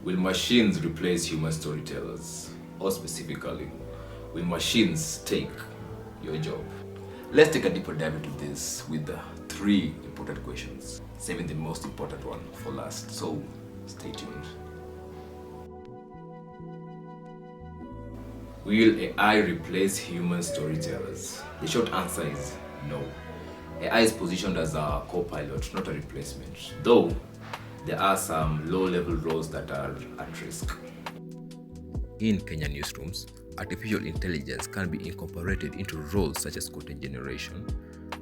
Will machines replace human storytellers? Or specifically, will machines take your job? Let's take a deeper dive into this with the three important questions, saving the most important one for last. So stay tuned. Will AI replace human storytellers? The short answer is no. AI is positioned as a co-pilot, not a replacement, though there are some low-level roles that are at risk. In Kenya newsrooms, artificial intelligence can be incorporated into roles such as content generation,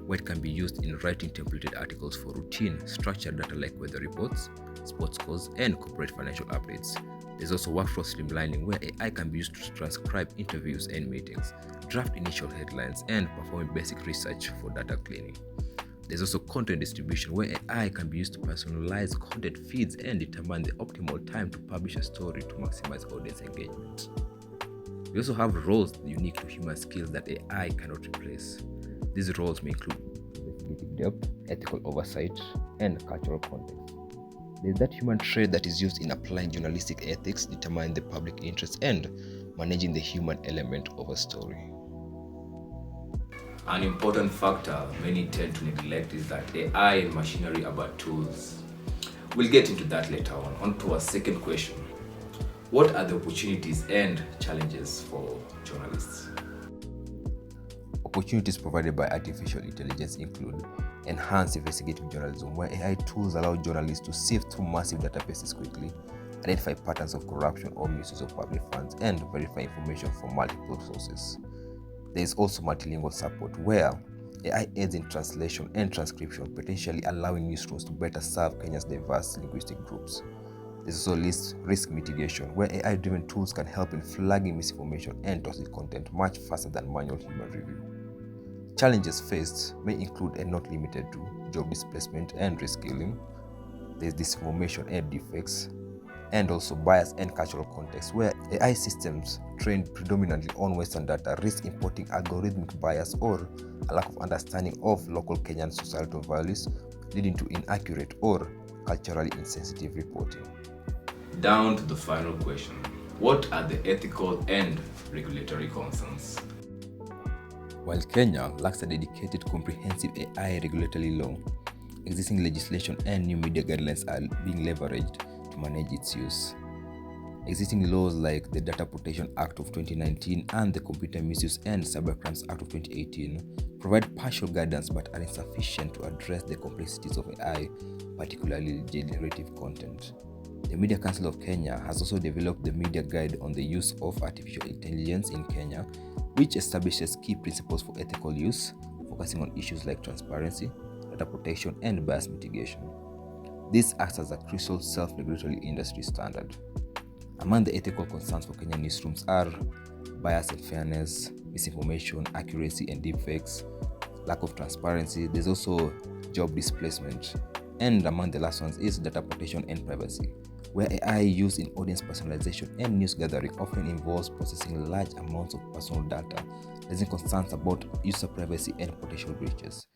where it can be used in writing templated articles for routine, structured data like weather reports, sports scores, and corporate financial updates. There's also workflow streamlining, where AI can be used to transcribe interviews and meetings, draft initial headlines, and perform basic research for data cleaning. There's also content distribution, where AI can be used to personalize content feeds and determine the optimal time to publish a story to maximize audience engagement. We also have roles unique to human skills that AI cannot replace. These roles may include investigative depth, ethical oversight, and cultural context. There's that human trait that is used in applying journalistic ethics, determining the public interest, and managing the human element of a story. An important factor many tend to neglect is that AI and machinery are but tools. We'll get into that later on to our second question. What are the opportunities and challenges for journalists? Opportunities provided by artificial intelligence include enhanced investigative journalism, where AI tools allow journalists to sift through massive databases quickly, identify patterns of corruption or misuse of public funds, and verify information from multiple sources. There is also multilingual support, where AI aids in translation and transcription, potentially allowing newsrooms to better serve Kenya's diverse linguistic groups. There's also risk mitigation, where AI-driven tools can help in flagging misinformation and toxic content much faster than manual human review. Challenges faced may include and not limited to job displacement and reskilling. There's disinformation and defects, and also bias and cultural context, where AI systems trained predominantly on Western data risk importing algorithmic bias or a lack of understanding of local Kenyan societal values, leading to inaccurate or culturally insensitive reporting. Down to the final question. What are the ethical and regulatory concerns? While Kenya lacks a dedicated comprehensive AI regulatory law, existing legislation and new media guidelines are being leveraged to manage its use. Existing laws like the Data Protection Act of 2019 and the Computer Misuse and Cybercrimes Act of 2018 provide partial guidance but are insufficient to address the complexities of AI, particularly generative content. The Media Council of Kenya has also developed the Media Guide on the use of artificial intelligence in Kenya, which establishes key principles for ethical use, focusing on issues like transparency, data protection, and bias mitigation. This acts as a crucial self-regulatory industry standard. Among the ethical concerns for Kenyan newsrooms are bias and fairness, misinformation, accuracy and deepfakes, lack of transparency. There's also job displacement. And among the last ones is data protection and privacy, where AI used in audience personalization and news gathering often involves processing large amounts of personal data, raising concerns about user privacy and potential breaches.